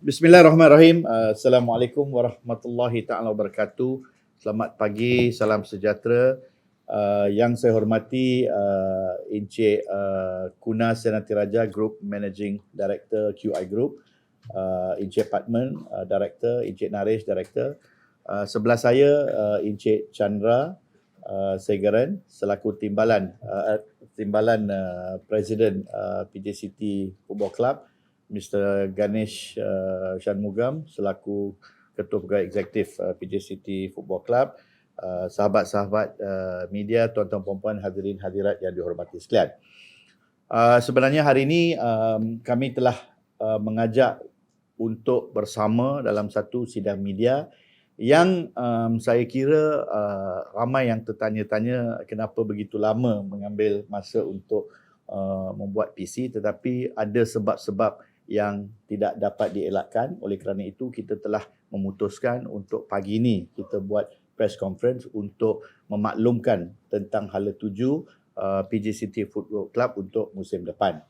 Bismillahirrahmanirrahim. Assalamualaikum warahmatullahi taala wabarakatuh. Selamat pagi, salam sejahtera. Yang saya hormati Encik Kuna Senatiraja, Group Managing Director QI Group, Encik Patman, Director, Encik Naresh, Director. Sebelah saya Encik Chandra Segaran selaku timbalan Presiden PJ City Football Club, Mr. Ganesh Shanmugam selaku Ketua Pegawai Eksekutif PJ City Football Club, sahabat-sahabat media, tuan-tuan puan-puan, hadirin hadirat yang dihormati sekalian. Sebenarnya hari ini kami telah mengajak untuk bersama dalam satu sidang media yang saya kira ramai yang tertanya-tanya kenapa begitu lama mengambil masa untuk membuat PC, tetapi ada sebab-sebab yang tidak dapat dielakkan. Oleh kerana itu kita telah memutuskan untuk pagi ini kita buat press conference untuk memaklumkan tentang hala tuju PJ City Football Club untuk musim depan.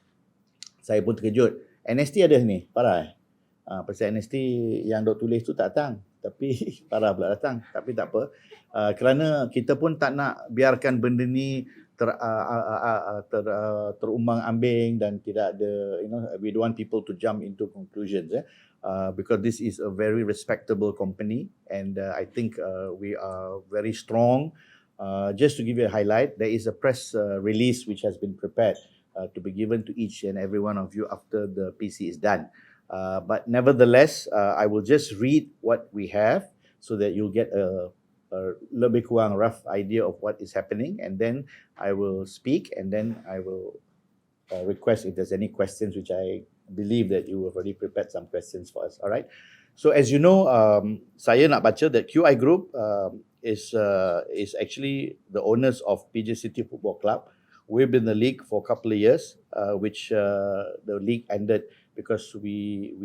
Saya pun terkejut. NST ada ni, parah. Pasal NST yang dok tulis tu tak datang, tapi parah pula datang. Tapi tak apa. Kerana kita pun tak nak biarkan benda ni terumbang-ambing dan tidak ada, we don't want people to jump into conclusions, because this is a very respectable company and I think we are very strong. Just to give you a highlight, there is a press release which has been prepared to be given to each and every one of you after the PC is done. But nevertheless, I will just read what we have so that you'll get a lebih kurang rough idea of what is happening, and then I will speak, and then I will request if there's any questions, which I believe that you have already prepared some questions for us. All right. So as you know, saya nak baca that QI Group is actually the owners of PJ City Football Club. We've been in the league for a couple of years, which the league ended because we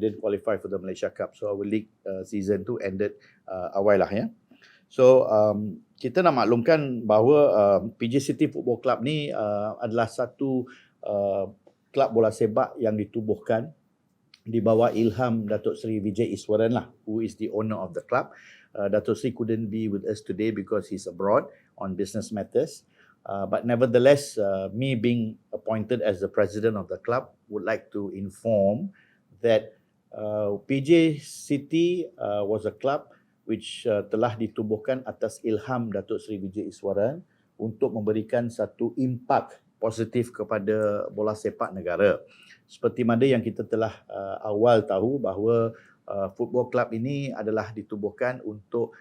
didn't qualify for the Malaysia Cup. So our league season 2 ended awal lah ya. So kita nak maklumkan bahawa PJ City Football Club ni adalah satu kelab bola sepak yang ditubuhkan di bawah ilham Datuk Seri Vijay Iswaran lah, who is the owner of the club. Datuk Seri couldn't be with us today because he's abroad on business matters. But nevertheless, me being appointed as the president of the club would like to inform that PJ City was a club which telah ditubuhkan atas ilham Datuk Seri Vijay Iswaran untuk memberikan satu impak positif kepada bola sepak negara. Seperti mana yang kita telah awal tahu bahawa football club ini adalah ditubuhkan untuk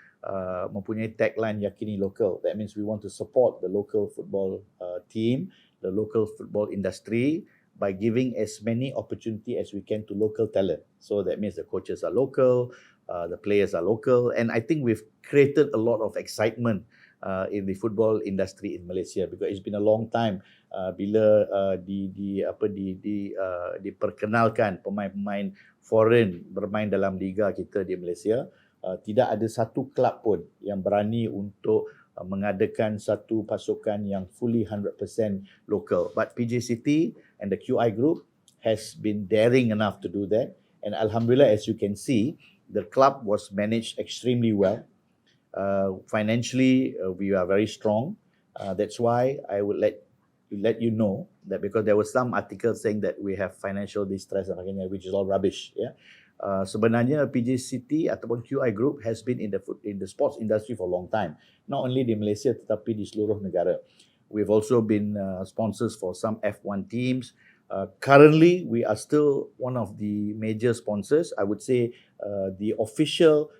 mempunyai tagline yakini local. That means we want to support the local football team, the local football industry by giving as many opportunity as we can to local talent. So that means the coaches are local, the players are local, and I think we've created a lot of excitement in the football industry in Malaysia, because it's been a long time bila diperkenalkan pemain-pemain foreign bermain dalam liga kita di Malaysia. Tidak ada satu kelab pun yang berani untuk mengadakan satu pasukan yang fully 100% local. But PJ City and the QI Group has been daring enough to do that, and alhamdulillah, as you can see, the club was managed extremely well. Financially, we are very strong. That's why I would let you know that, because there was some articles saying that we have financial distress and sebagainya, which is all rubbish. Yeah. Sebenarnya PJ City ataupun QI Group has been in the sports industry for a long time. Not only di Malaysia tetapi di seluruh negara. We've also been sponsors for some F1 teams. Currently, we are still one of the major sponsors. I would say the official,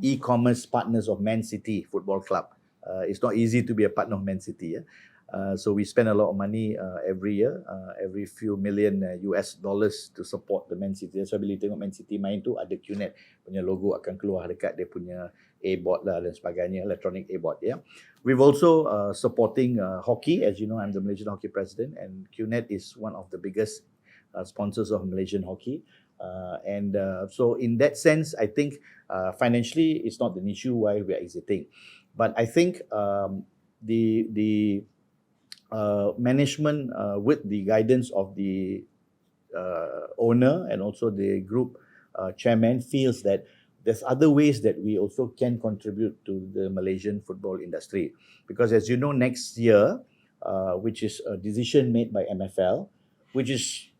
e-commerce partners of Man City Football Club. It's not easy to be a partner of Man City. So we spend a lot of money every year, every few million US dollars to support the Man City. So bila tengok Man City main tu, ada QNET punya logo akan keluar dekat dia punya A-board lah dan sebagainya, electronic A-board. Yeah. We've also supporting hockey. As you know, I'm the Malaysian Hockey President, and QNET is one of the biggest sponsors of Malaysian hockey. So in that sense, I think financially it's not an issue why we are exiting. But I think the management with the guidance of the owner and also the group chairman feels that there's other ways that we also can contribute to the Malaysian football industry. Because as you know, next year, which is a decision made by MFL, which is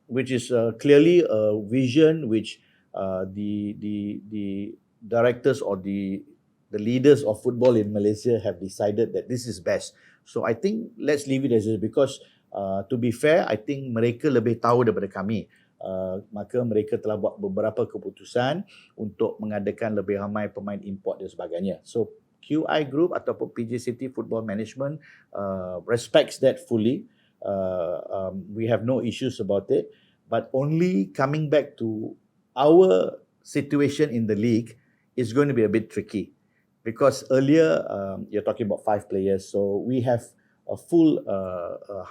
clearly a vision which the directors or the leaders of football in Malaysia have decided that this is best. So I think let's leave it as is, because to be fair, I think mereka lebih tahu daripada kami. Maka mereka telah buat beberapa keputusan untuk mengadakan lebih ramai pemain import dan sebagainya. So QI Group ataupun PJ City Football Management respects that fully. We have no issues about it. But only coming back to our situation in the league is going to be a bit tricky. Because earlier, you're talking about 5 players. So we have a full 100%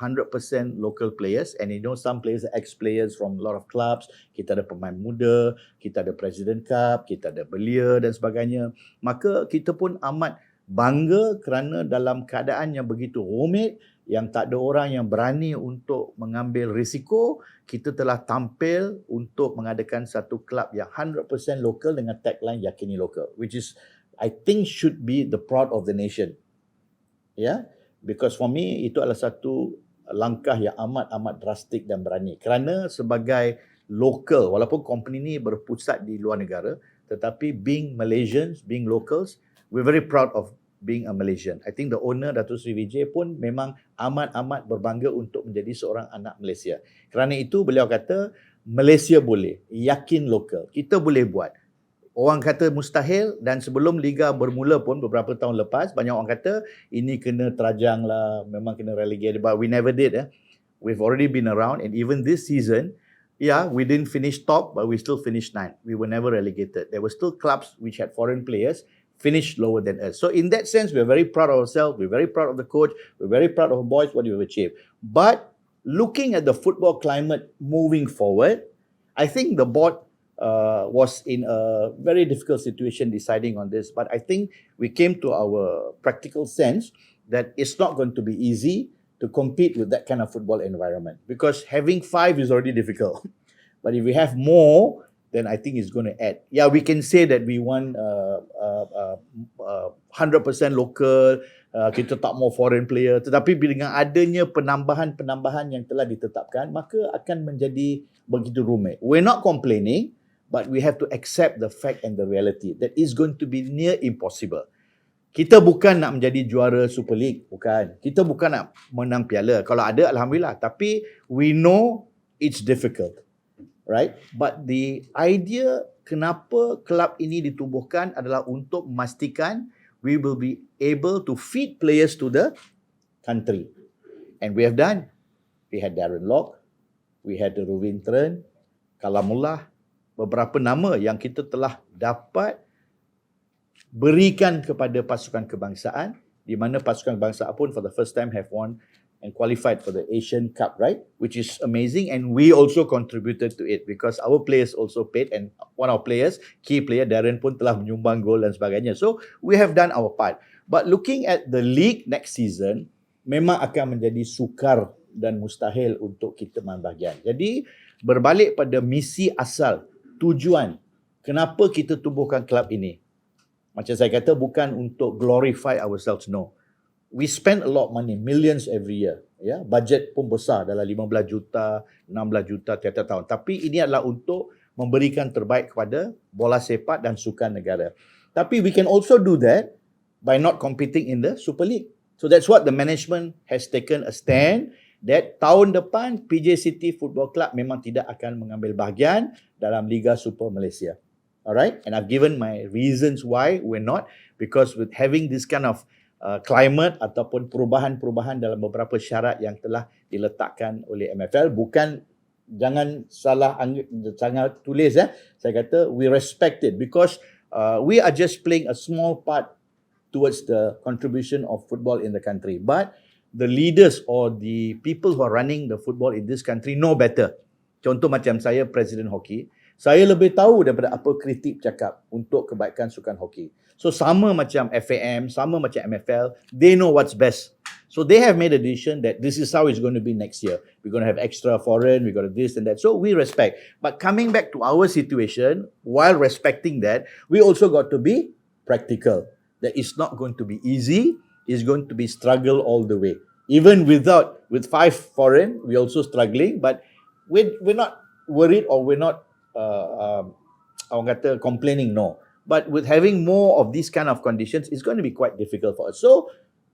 local players, and you know some players are ex-players from a lot of clubs. Kita ada pemain muda, kita ada Presiden Cup, kita ada belia dan sebagainya. Maka kita pun amat bangga kerana dalam keadaan yang begitu rumit, yang tak ada orang yang berani untuk mengambil risiko, kita telah tampil untuk mengadakan satu kelab yang 100% local dengan tagline yakini local, which is I think should be the proud of the nation. Yeah. Because for me, itu adalah satu langkah yang amat-amat drastik dan berani. Kerana sebagai local, walaupun company ni berpusat di luar negara, tetapi being Malaysians, being locals, we're very proud of being a Malaysian. I think the owner, Datuk Seri Vijay pun memang amat-amat berbangga untuk menjadi seorang anak Malaysia. Kerana itu beliau kata, Malaysia boleh, yakin local. Kita boleh buat. Orang kata mustahil, dan sebelum Liga bermula pun beberapa tahun lepas, banyak orang kata ini kena terajang lah, memang kena relegate. But we never did. We've already been around, and even this season, we didn't finish top, but we still finished 9th. We were never relegated. There were still clubs which had foreign players finished lower than us. So in that sense, we're very proud of ourselves, we're very proud of the coach, we're very proud of our boys, what we've achieved. But looking at the football climate moving forward, I think the board was in a very difficult situation deciding on this, but I think we came to our practical sense that it's not going to be easy to compete with that kind of football environment, because having 5 is already difficult. But if we have more, then I think it's going to add. Yeah, we can say that we want 100% local, kita tak mau foreign player, tetapi dengan adanya penambahan-penambahan yang telah ditetapkan, maka akan menjadi begitu rumit. We're not complaining, but we have to accept the fact and the reality that is going to be near impossible. Kita bukan nak menjadi juara Super League, bukan. Kita bukan nak menang piala. Kalau ada, alhamdulillah. Tapi we know it's difficult, right? But the idea kenapa kelab ini ditubuhkan adalah untuk memastikan we will be able to feed players to the country. And we have done. We had Darren Lock, we had Ruvin Tren, Kalamullah, beberapa nama yang kita telah dapat berikan kepada pasukan kebangsaan, di mana pasukan kebangsaan pun for the first time have won and qualified for the Asian Cup, right? Which is amazing, and we also contributed to it because our players also paid, and one of our players, key player Darren pun telah menyumbang gol dan sebagainya. So we have done our part. But looking at the league next season, memang akan menjadi sukar dan mustahil untuk kita main bahagian. Jadi berbalik pada misi asal, tujuan kenapa kita tubuhkan kelab ini. Macam saya kata, bukan untuk glorify ourselves, no. We spend a lot of money, millions every year. Ya, budget pun besar, dalam 15 juta, 16 juta tiap-tiap tahun. Tapi ini adalah untuk memberikan terbaik kepada bola sepak dan sukan negara. Tapi we can also do that by not competing in the Super League. So that's what the management has taken a stand, that tahun depan PJ City Football Club memang tidak akan mengambil bahagian dalam Liga Super Malaysia. Alright, and I've given my reasons why we're not, because with having this kind of climate ataupun perubahan-perubahan dalam beberapa syarat yang telah diletakkan oleh MFL, bukan, jangan salah sangat tulis saya kata we respect it, because we are just playing a small part towards the contribution of football in the country, but the leaders or the people who are running the football in this country know better. Contoh macam saya, Presiden Hoki, saya lebih tahu daripada apa kritik cakap untuk kebaikan sukan hoki. So sama macam FAM, sama macam MFL, they know what's best. So they have made a decision that this is how it's going to be next year. We're going to have extra foreign, we're going to this and that. So we respect. But coming back to our situation, while respecting that, we also got to be practical. That it's not going to be easy. It's going to be struggle all the way. Even with 5 foreign, we're also struggling. But we're not worried, or we're not orang kata complaining, no. But with having more of these kind of conditions, it's going to be quite difficult for us. So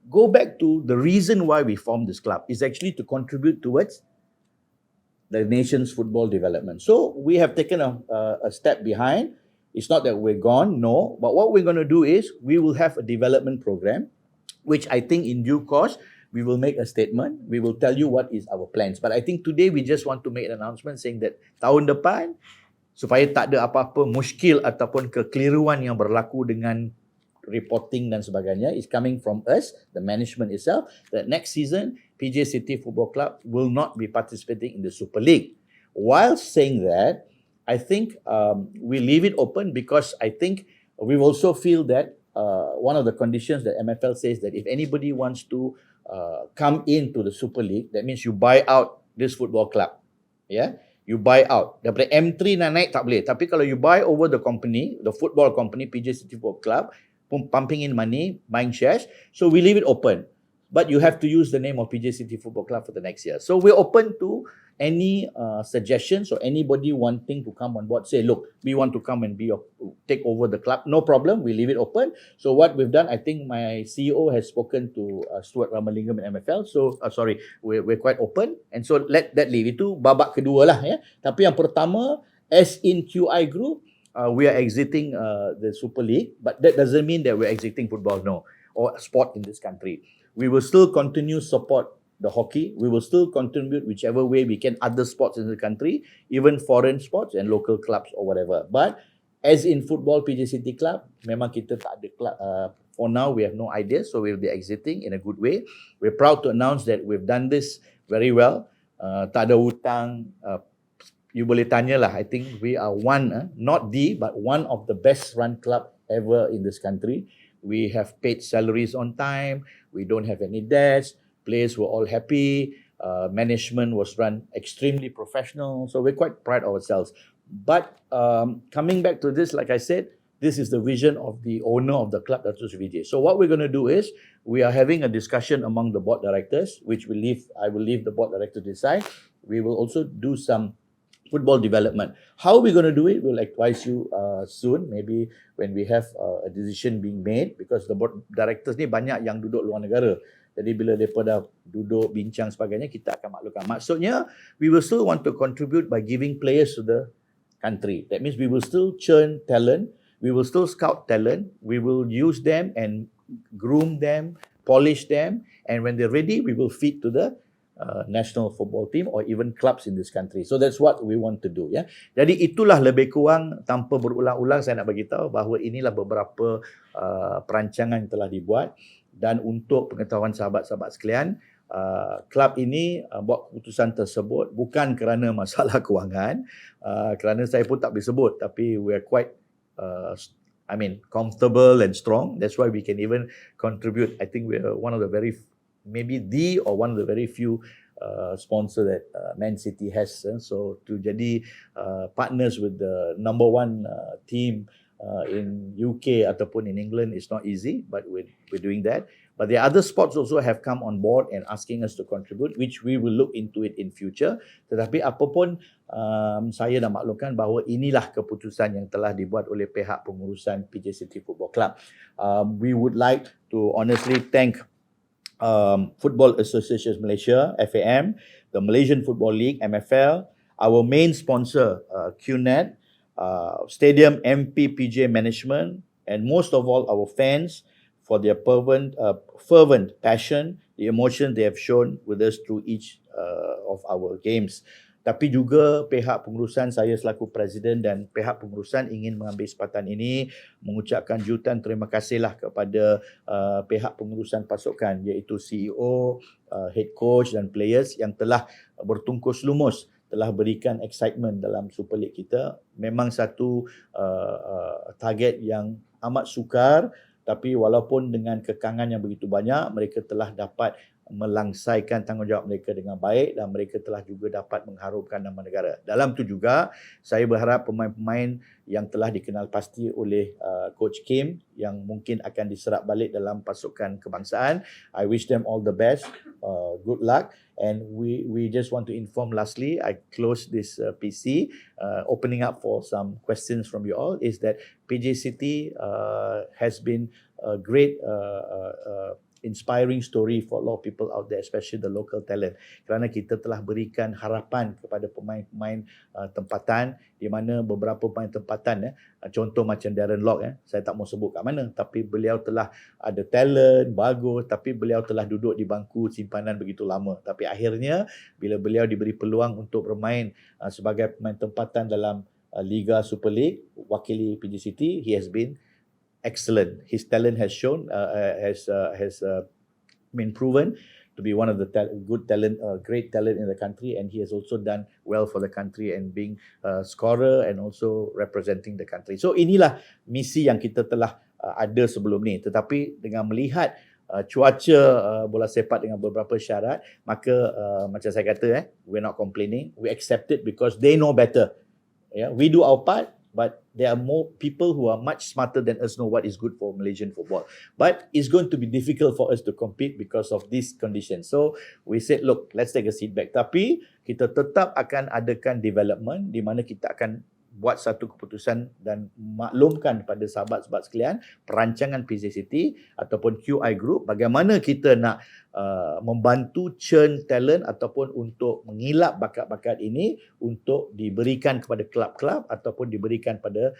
go back to the reason why we formed this club is actually to contribute towards the nation's football development. So we have taken a step behind. It's not that we're gone, no. But what we're going to do is we will have a development program, which I think in due course, we will make a statement. We will tell you what is our plans. But I think today we just want to make an announcement saying that tahun depan, supaya tak ada apa-apa muskil ataupun kekeliruan yang berlaku dengan reporting dan sebagainya, is coming from us, the management itself, that next season, PJ City Football Club will not be participating in the Super League. While saying that, I think we leave it open because I think we also feel that one of the conditions that MFL says that if anybody wants to come into the Super League, that means you buy out this football club. Yeah, you buy out. Daripada M3 nak naik tak boleh. Tapi kalau you buy over the company, the football company, PJ City Football Club, pumping in money, buying shares. So we leave it open. But you have to use the name of PJ City Football Club for the next year. So we're open to any suggestions or anybody wanting to come on board. Say, look, we want to come and take over the club. No problem. We leave it open. So what we've done, I think my CEO has spoken to Stuart Ramalingam in MFL. So, we're quite open. And so let that leave. Itu babak kedua lah. Ya. Tapi yang pertama, as in QI Group, we are exiting the Super League, but that doesn't mean that we're exiting football, no, or sport in this country. We will still continue support the hockey. We will still contribute whichever way we can other sports in the country, even foreign sports and local clubs or whatever. But as in football, PJ City Club, memang kita tak ada club. For now, we have no idea, so we'll be exiting in a good way. We're proud to announce that we've done this very well. Tak ada hutang. You boleh tanyalah. I think we are not but one of the best run club ever in this country. We have paid salaries on time. We don't have any debts. Players were all happy. Management was run extremely professional. So we're quite proud of ourselves. But coming back to this, like I said, this is the vision of the owner of the club, Datuk Seri PJ. So what we're going to do is we are having a discussion among the board directors, which I will leave the board director to decide. We will also do some football development. How we're going to do it, we'll advise you soon, maybe when we have a decision being made, because the board directors ni banyak yang duduk luar negara. Jadi bila mereka dah duduk bincang sebagainya, kita akan maklumkan. Maksudnya, we will still want to contribute by giving players to the country. That means we will still churn talent, we will still scout talent, we will use them and groom them, polish them, and when they're ready, we will feed to the national football team or even clubs in this country. So that's what we want to do. Ya. Jadi itulah lebih kurang tanpa berulang-ulang saya nak bagi tahu bahawa inilah beberapa perancangan yang telah dibuat. Dan untuk pengetahuan sahabat-sahabat sekalian, klub ini buat keputusan tersebut bukan kerana masalah kewangan, kerana saya pun tak boleh sebut, tapi we are quite comfortable and strong. That's why we can even contribute. I think we are one of the one of the very few sponsor that Man City has. So to jadi partners with the number one team in UK ataupun in England is not easy, but we're doing that. But the other sports also have come on board and asking us to contribute, which we will look into it in future. Tetapi apapun, saya dah maklumkan bahawa inilah keputusan yang telah dibuat oleh pihak pengurusan PJ City Football Club. We would like to honestly thank Football Association Malaysia, FAM, the Malaysian Football League, MFL, our main sponsor, QNet, Stadium MP PJ Management, and most of all our fans for their fervent passion, the emotion they have shown with us through each of our games. Tapi juga pihak pengurusan, saya selaku Presiden dan pihak pengurusan ingin mengambil kesempatan ini mengucapkan jutaan terima kasihlah kepada pihak pengurusan pasukan, iaitu CEO, head coach dan players yang telah bertungkus lumus, telah berikan excitement dalam Super League kita. Memang satu target yang amat sukar, tapi walaupun dengan kekangan yang begitu banyak, mereka telah dapat melangsaikan tanggungjawab mereka dengan baik dan mereka telah juga dapat mengharumkan nama negara. Dalam tu juga saya berharap pemain-pemain yang telah dikenal pasti oleh Coach Kim yang mungkin akan diserap balik dalam pasukan kebangsaan. I wish them all the best. Good luck. And we just want to inform lastly, I close this PC, opening up for some questions from you all, is that PJ City has been a great inspiring story for a lot of people out there, especially the local talent. Kerana kita telah berikan harapan kepada pemain-pemain tempatan, di mana beberapa pemain tempatan, contoh macam Darren Lock, saya tak mau sebut kat mana, tapi beliau telah ada talent, bagus, tapi beliau telah duduk di bangku simpanan begitu lama. Tapi akhirnya, bila beliau diberi peluang untuk bermain sebagai pemain tempatan dalam Liga Super League, wakili PJ City, he has been excellent. His talent has shown, has been proven to be one of the great talent in the country, and he has also done well for the country and being a scorer and also representing the country. So inilah misi yang kita telah ada sebelum ni. Tetapi dengan melihat cuaca bola sepak dengan beberapa syarat, maka macam saya kata, we're not complaining. We accept it because they know better. Yeah, we do our part. But there are more people who are much smarter than us know what is good for Malaysian football. But it's going to be difficult for us to compete because of these conditions. So we said, look, let's take a seat back. Tapi kita tetap akan adakan development di mana kita akan buat satu keputusan dan maklumkan pada sahabat-sahabat sekalian perancangan PJ City ataupun QI Group bagaimana kita nak membantu churn talent ataupun untuk mengilap bakat-bakat ini untuk diberikan kepada kelab-kelab ataupun diberikan pada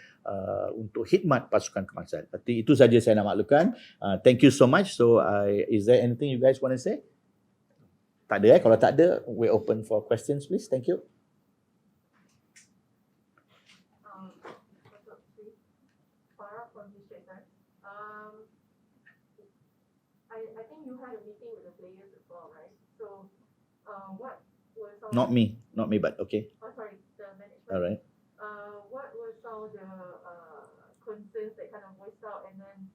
untuk khidmat pasukan kebangsaan. Berarti itu saja saya nak maklumkan. Thank you so much. So is there anything you guys want to say? Tak ada Kalau tak ada, we open for questions please. Thank you. I think you had a meeting with the players as well, right? So, what were some... Not me, but okay. Oh, sorry, the management. All right. What were some of the concerns that kind of voiced out, and then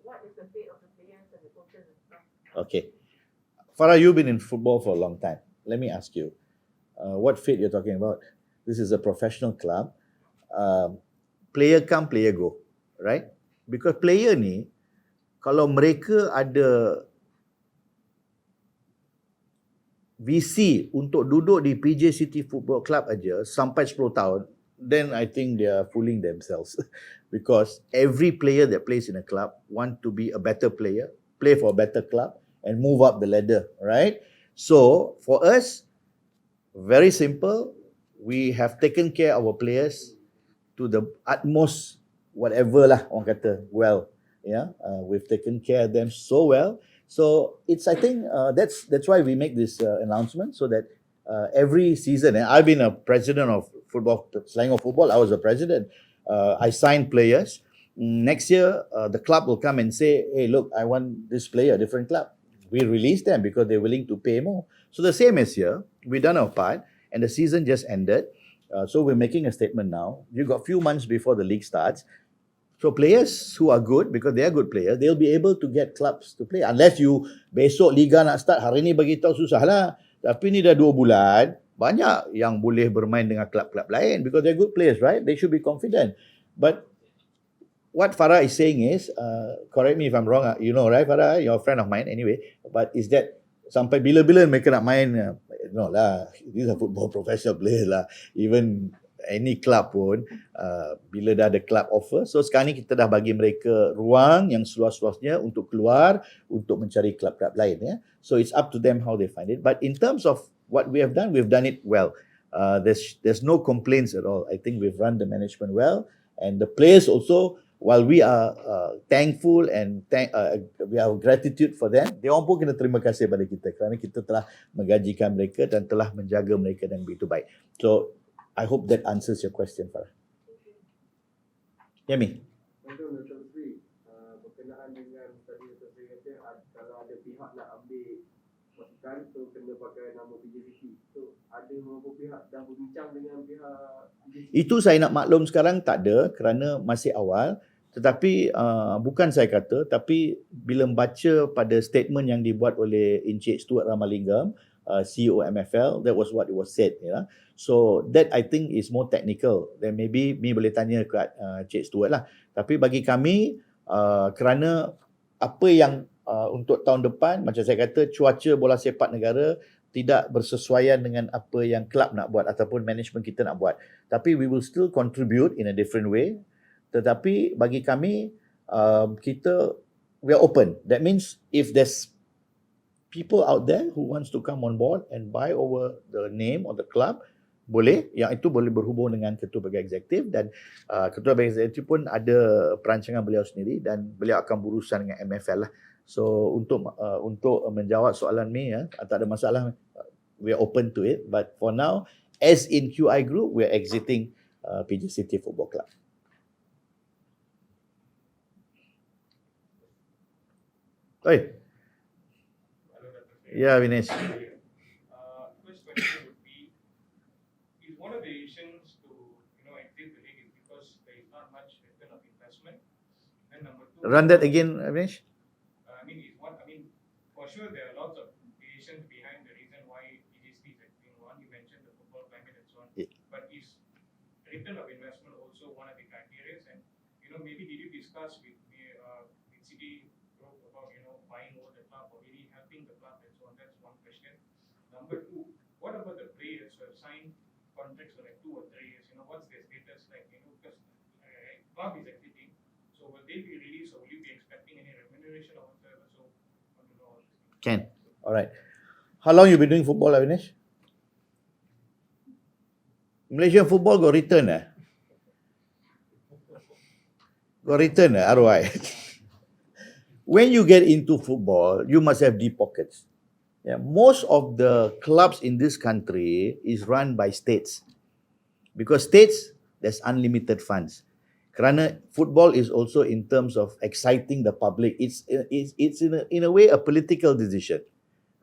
what is the fate of the players and the coaches and stuff? Okay. Farah, you've been in football for a long time. Let me ask you, what fate you're talking about? This is a professional club. Player come, player go, right? Because player ni, kalau mereka ada visi untuk duduk di PJ City Football Club aja sampai 10 tahun, then I think they are fooling themselves. Because every player that plays in a club want to be a better player, play for a better club and move up the ladder, right? So, for us, very simple, we have taken care of our players to the utmost, whatever lah orang kata, well. Yeah, we've taken care of them so well. So it's, I think, that's why we make this announcement, so that every season, and I've been a president of football, Selangor football. I was a president. I signed players. Next year, the club will come and say, "Hey, look, I want this player, a different club." We release them because they're willing to pay more. So the same as here, we done our part, and the season just ended. So we're making a statement now. You've got a few months before the league starts. So players who are good, because they are good players, they'll be able to get clubs to play. Unless you besok Liga nak start, hari ni bagi tahu susah lah. Tapi ni dah 2 bulan, banyak yang boleh bermain dengan klub-klub lain because they're good players, right? They should be confident. But what Farah is saying is, correct me if I'm wrong, you know, right Farah? You're a friend of mine anyway. But is that sampai bila-bila mereka nak main? No lah, these are football professional players lah. Even any club pun, bila dah ada club offer, so sekarang ni kita dah bagi mereka ruang yang seluas-luasnya untuk keluar, untuk mencari klub-klub lain. Ya. So it's up to them how they find it. But in terms of what we have done it well. There's no complaints at all. I think we've run the management well, and the players also, while we are thankful and we have gratitude for them, dia orang pun kena terima kasih pada kita kerana kita telah menggajikan mereka dan telah menjaga mereka dengan begitu baik. So I hope that answers your question, Farah. Yami. Untuk Datuk Seri, berkenaan dengan tadi Datuk Seri kata kalau ada pihak nak ambil masukan, so kena pakai nama PJ City. So ada beberapa pihak dah berbincang dengan pihak PJ City. Itu saya nak maklum sekarang tak ada kerana masih awal. Tetapi bukan saya kata, tapi bila membaca pada statement yang dibuat oleh Encik Stuart Ramalingam, CEO MFL, that was what it was said. So that I think is more technical. Then maybe me boleh tanya kat Encik Stuart lah. Tapi bagi kami, kerana apa yang untuk tahun depan, macam saya kata, cuaca bola sepak negara tidak bersesuaian dengan apa yang kelab nak buat ataupun management kita nak buat. Tapi we will still contribute in a different way. Tetapi bagi kami, we are open. That means if there's people out there who wants to come on board and buy over the name of the club, boleh. Yang itu boleh berhubung dengan Ketua Bahagian Eksekutif, dan Ketua Bahagian Eksekutif pun ada perancangan beliau sendiri dan beliau akan berurusan dengan MFL lah. So untuk menjawab soalan ni, tak ada masalah. We are open to it. But for now, as in QI Group, we are exiting PJ City Football Club. Oi. Yeah, Vinesh. First question would be, is one of the reasons to exit the league is because there is not much return of investment? And number two, Run that again, Vinesh. For sure there are lots of reasons behind the reason why PGC is exiting. One, you mentioned the football climate and so on. Yeah. But is return of investment also one of the criteria? And maybe did you discuss with City Group about buying over the club or really helping the club and so on? That's one question. Number two, what about the players who have signed contracts for like 2 or 3 years? What's their status like? Because club is exiting, so will they be released or will you be expecting any remuneration or whatever? So I want to know all this. Can. All right. How long you been doing football, Vinesh? Malaysian football got return, Got return, ROI. When you get into football, you must have deep pockets. Yeah, most of the clubs in this country is run by states. Because states, there's unlimited funds. Kerana football is also in terms of exciting the public. It's in a way a political decision,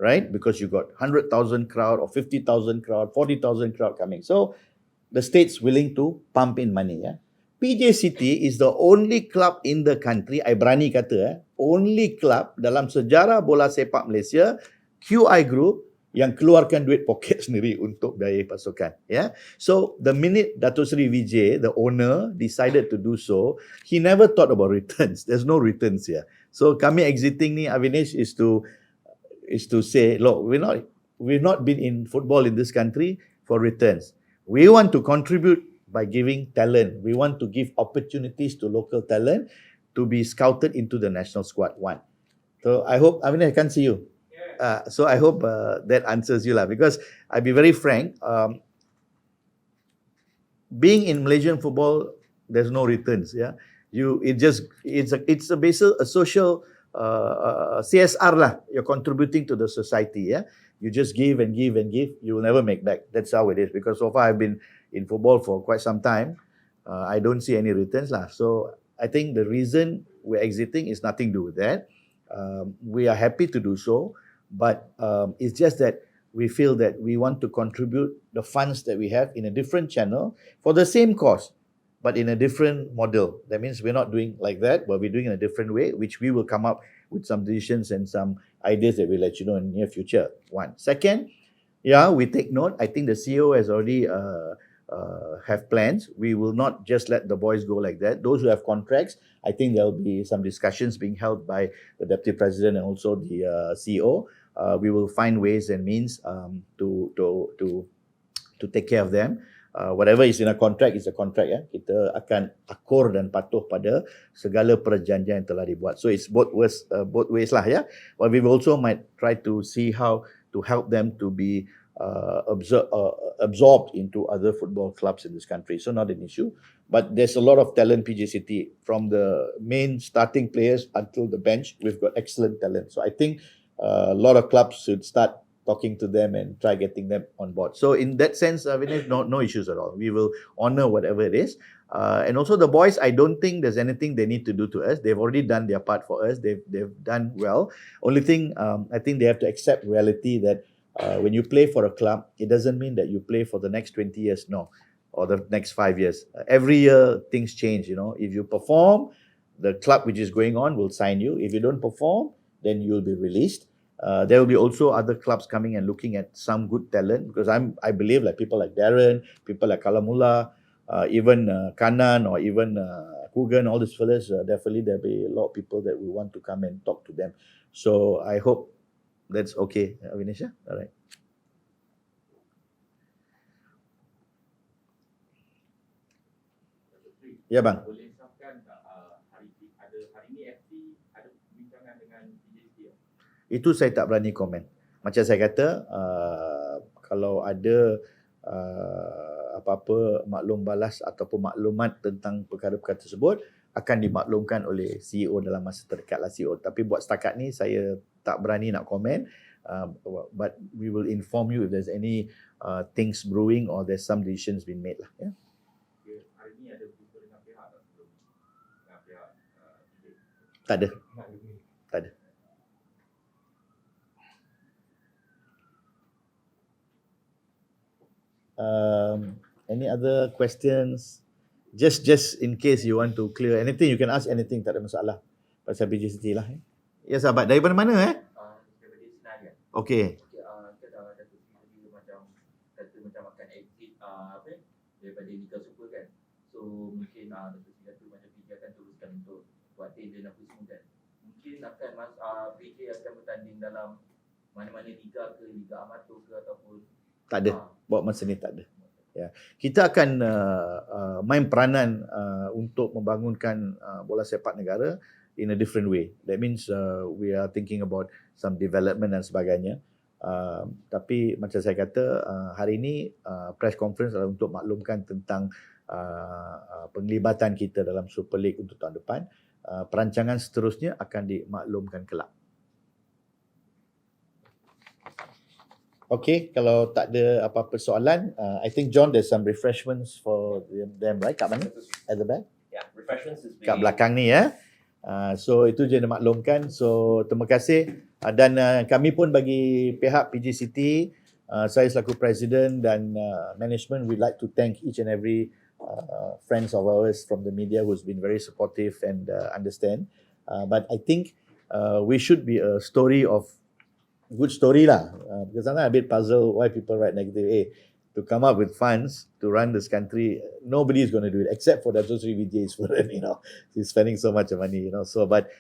right? Because you got 100,000 crowd or 50,000 crowd, 40,000 crowd coming. So the state's willing to pump in money. PJ City is the only club in the country, I berani kata, only club dalam sejarah bola sepak Malaysia, QI Group, yang keluarkan duit poket sendiri untuk biaya pasukan. So the minute Datuk Seri Vijay, the owner, decided to do so, he never thought about returns. There's no returns here. So kami exiting ni, Avinesh, is to say, look, we've not been in football in this country for returns. We want to contribute by giving talent. We want to give opportunities to local talent to be scouted into the national squad. One. So I hope, Avinesh, I can't see you. So I hope that answers you, because I'll be very frank, being in Malaysian football, there's no returns. It's a social CSR lah. You're contributing to the society. You just give and give and give. You will never make back. That's how it is. Because so far I've been in football for quite some time. I don't see any returns lah. So I think the reason we're exiting is nothing to do with that. We are happy to do so. But it's just that we feel that we want to contribute the funds that we have in a different channel for the same cause, but in a different model. That means we're not doing like that, but we're doing in a different way, which we will come up with some decisions and some ideas that we'll let you know in the near future. One. Second, we take note. I think the CEO has already have plans. We will not just let the boys go like that. Those who have contracts, I think there'll be some discussions being held by the Deputy President and also the CEO. We will find ways and means to take care of them. Whatever is in a contract is a contract. Kita akan akur dan patuh pada segala perjanjian yang telah dibuat. So it's both ways lah. But we also might try to see how to help them to be absorbed into other football clubs in this country. So not an issue. But there's a lot of talent PJ City, from the main starting players until the bench. We've got excellent talent. So I think a lot of clubs should start talking to them and try getting them on board. So in that sense, Vinesh, no issues at all. We will honor whatever it is. And also the boys, I don't think there's anything they need to do to us. They've already done their part for us. They've done well. Only thing, I think they have to accept reality that when you play for a club, it doesn't mean that you play for the next 20 years, no, or the next 5 years. Every year, things change, If you perform, the club which is going on will sign you. If you don't perform, then you will be released. There will be also other clubs coming and looking at some good talent, because I believe like people like Darren, people like Kalamula, even Kanan, or even Kugan, all these fellas, definitely there'll be a lot of people that will want to come and talk to them. So I hope that's okay, Vinesh. All right. Ya bang. Boleh sampaikan tak hari ini FC ada perbincangan dengan PJ City? Itu saya tak berani komen. Macam saya kata, kalau ada apa-apa maklum balas ataupun maklumat tentang perkara-perkara tersebut, akan dimaklumkan oleh CEO dalam masa terdekat lah CEO. Tapi buat setakat ni saya tak berani nak komen. But we will inform you if there's any things brewing or there's some decisions been made lah. Yeah. Hari ini ada berjumpa dengan pihak tak sebelum? Dengan pihak PJ? Tak ada. Tak ada. Any other questions? Just in case you want to clear anything, you can ask anything, tak ada masalah. Pasal PJ City lah. Ya sahabat, daripada mana Daripada Sidang. Okey. Kita dah Datuk Seri macam kata macam akan exit daripada Liga Super kan. So mungkin Datuk Seri tu macam PJ akan teruskan untuk buat tender dan musim kan. Mungkin akan PJ akan bertanding dalam mana-mana liga ke, liga amatur ke ataupun Tak ada. Buat masa ni tak ada. Ya. Kita akan main peranan untuk membangunkan bola sepak negara in a different way. That means we are thinking about some development dan sebagainya. Tapi macam saya kata, hari ini press conference adalah untuk maklumkan tentang penglibatan kita dalam Super League untuk tahun depan. Perancangan seterusnya akan dimaklumkan kelab. Okay, kalau tak ada apa-apa soalan, I think John, there's some refreshments for them, right? Kat mana? At the back? Yeah, refreshments is Kat belakang ni ya. So itu je dimaklumkan. So terima kasih. Dan kami pun bagi pihak PJ City, saya selaku Presiden dan management, we'd like to thank each and every friends of ours from the media who's been very supportive and understand. But I think we should be a story of good story lah, because I'm a bit puzzled why people write negative. To come up with funds to run this country, nobody is going to do it except for Datuk Seri Vijay Subahan, he's spending so much money, so but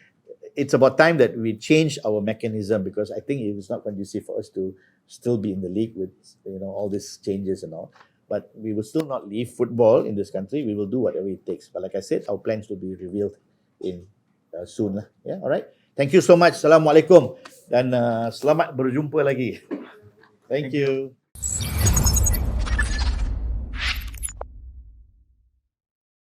it's about time that we change our mechanism, because I think it's not conducive for us to still be in the league with all these changes and all. But we will still not leave football in this country. We will do whatever it takes. But like I said, our plans will be revealed in soon lah. Yeah, all right. Thank you so much. Assalamualaikum dan selamat berjumpa lagi. Thank you.